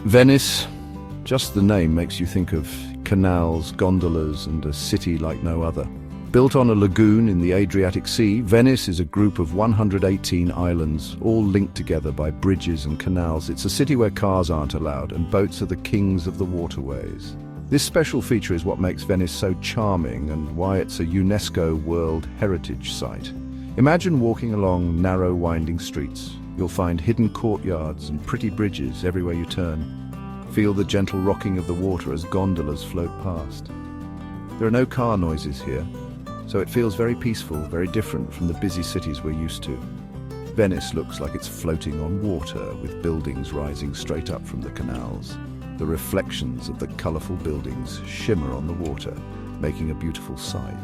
Venice, just the name makes you think of canals, gondolas, and a city like no other. Built on a lagoon in the Adriatic Sea, Venice is a group of 118 islands, all linked together by bridges and canals. It's a city where cars aren't allowed, and boats are the kings of the waterways. This special feature is what makes Venice so charming and why it's a UNESCO World Heritage Site. Imagine walking along narrow, winding streets. You'll find hidden courtyards and pretty bridges everywhere you turn. Feel the gentle rocking of the water as gondolas float past. There are no car noises here, so it feels very peaceful, very different from the busy cities we're used to. Venice looks like it's floating on water, with buildings rising straight up from the canals. The reflections of the colourful buildings shimmer on the water, making a beautiful sight.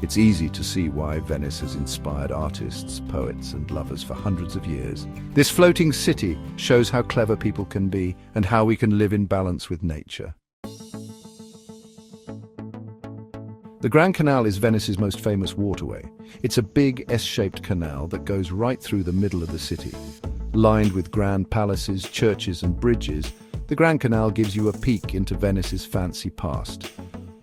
It's easy to see why Venice has inspired artists, poets, and lovers for hundreds of years. This floating city shows how clever people can be and how we can live in balance with nature. The Grand Canal is Venice's most famous waterway. It's a big S-shaped canal that goes right through the middle of the city. Lined with grand palaces, churches and bridges, the Grand Canal gives you a peek into Venice's fancy past.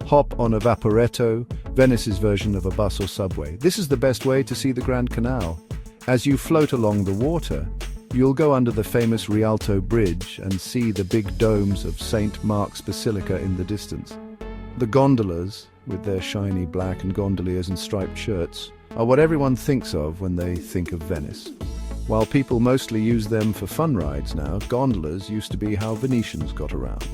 Hop on a vaporetto, Venice's version of a bus or subway. This is the best way to see the Grand Canal. As you float along the water, you'll go under the famous Rialto Bridge and see the big domes of St. Mark's Basilica in the distance. The gondolas, with their shiny black and gondoliers and striped shirts, are what everyone thinks of when they think of Venice. While people mostly use them for fun rides now, gondolas used to be how Venetians got around.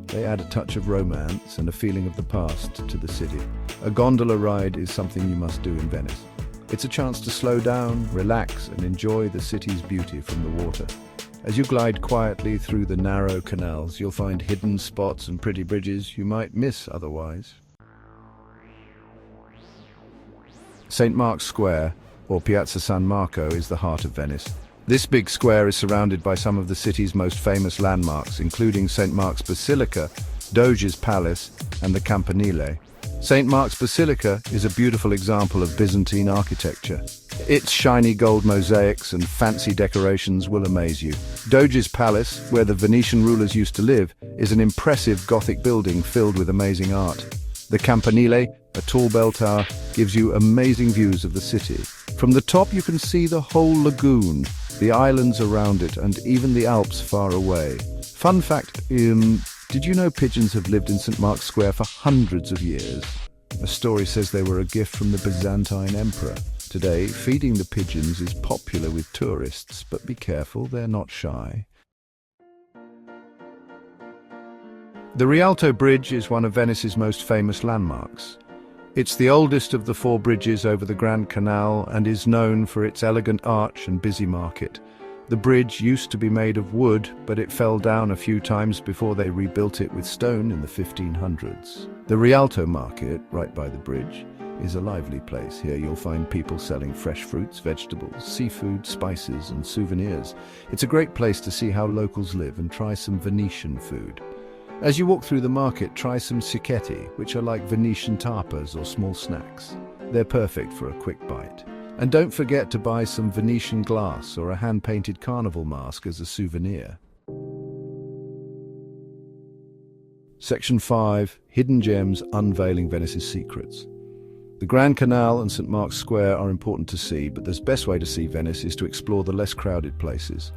They add a touch of romance and a feeling of the past to the city. A gondola ride is something you must do in Venice. It's a chance to slow down, relax, and enjoy the city's beauty from the water. As you glide quietly through the narrow canals, you'll find hidden spots and pretty bridges you might miss otherwise. St. Mark's Square, or Piazza San Marco, is the heart of Venice. This big square is surrounded by some of the city's most famous landmarks, including St. Mark's Basilica, Doge's Palace, and the Campanile. St. Mark's Basilica is a beautiful example of Byzantine architecture. Its shiny gold mosaics and fancy decorations will amaze you. Doge's Palace, where the Venetian rulers used to live, is an impressive Gothic building filled with amazing art. The Campanile, a tall bell tower, gives you amazing views of the city. From the top you can see the whole lagoon, the islands around it, and even the Alps far away. Fun fact, did you know pigeons have lived in St. Mark's Square for hundreds of years? A story says they were a gift from the Byzantine emperor. Today, feeding the pigeons is popular with tourists, but be careful, they're not shy. The Rialto Bridge is one of Venice's most famous landmarks. It's the oldest of the four bridges over the Grand Canal and is known for its elegant arch and busy market. The bridge used to be made of wood, but it fell down a few times before they rebuilt it with stone in the 1500s. The Rialto Market, right by the bridge, is a lively place. Here you'll find people selling fresh fruits, vegetables, seafood, spices and souvenirs. It's a great place to see how locals live and try some Venetian food. As you walk through the market, try some cicchetti, which are like Venetian tapas or small snacks. They're perfect for a quick bite. And don't forget to buy some Venetian glass or a hand-painted carnival mask as a souvenir. Section 5. Hidden Gems Unveiling Venice's Secrets. The Grand Canal and St. Mark's Square are important to see, but the best way to see Venice is to explore the less crowded places.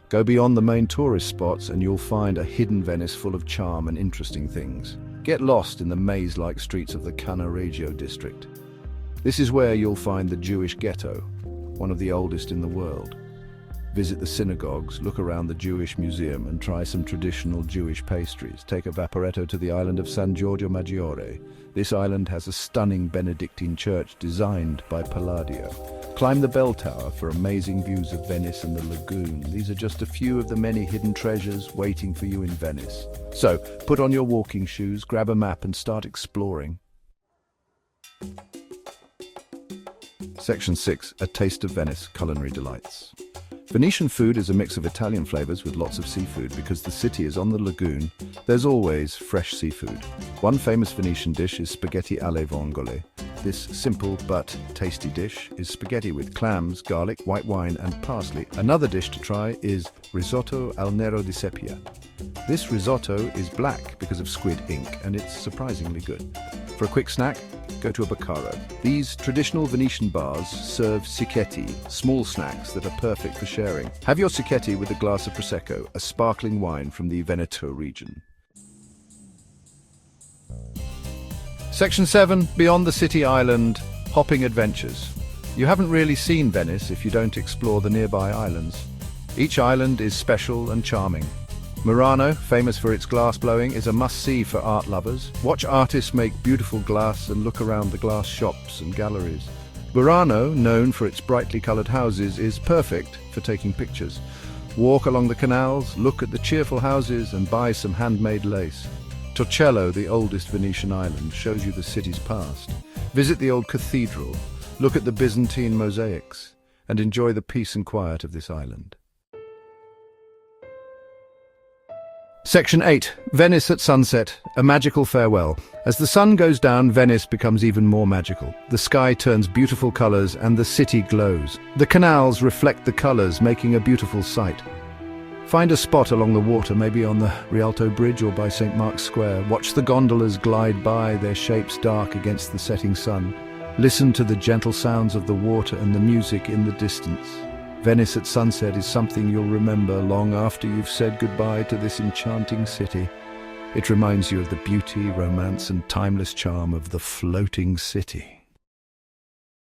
Go beyond the main tourist spots and you'll find a hidden Venice full of charm and interesting things. Get lost in the maze-like streets of the Cannaregio district. This is where you'll find the Jewish ghetto, one of the oldest in the world. Visit the synagogues, look around the Jewish museum and try some traditional Jewish pastries. Take a vaporetto to the island of San Giorgio Maggiore. This island has a stunning Benedictine church designed by Palladio. Climb the bell tower for amazing views of Venice and the lagoon. These are just a few of the many hidden treasures waiting for you in Venice. So, put on your walking shoes, grab a map and start exploring. Section 6. A Taste of Venice Culinary Delights. Venetian food is a mix of Italian flavors with lots of seafood. Because the city is on the lagoon, there's always fresh seafood. One famous Venetian dish is spaghetti alle vongole. This simple but tasty dish is spaghetti with clams, garlic, white wine and parsley. Another dish to try is risotto al nero di seppia. This risotto is black because of squid ink and it's surprisingly good. For a quick snack, go to a Baccaro. These traditional Venetian bars serve cicchetti, small snacks that are perfect for sharing. Have your cicchetti with a glass of Prosecco, a sparkling wine from the Veneto region. Section 7, Beyond the City Island, Hopping Adventures. You haven't really seen Venice if you don't explore the nearby islands. Each island is special and charming. Murano, famous for its glass blowing, is a must-see for art lovers. Watch artists make beautiful glass and look around the glass shops and galleries. Murano, known for its brightly coloured houses, is perfect for taking pictures. Walk along the canals, look at the cheerful houses and buy some handmade lace. Torcello, the oldest Venetian island, shows you the city's past. Visit the old cathedral, look at the Byzantine mosaics, and enjoy the peace and quiet of this island. Section 8. Venice at sunset, a magical farewell. As the sun goes down, Venice becomes even more magical. The sky turns beautiful colours and the city glows. The canals reflect the colours, making a beautiful sight. Find a spot along the water, maybe on the Rialto Bridge or by St. Mark's Square. Watch the gondolas glide by, their shapes dark against the setting sun. Listen to the gentle sounds of the water and the music in the distance. Venice at sunset is something you'll remember long after you've said goodbye to this enchanting city. It reminds you of the beauty, romance and timeless charm of the floating city.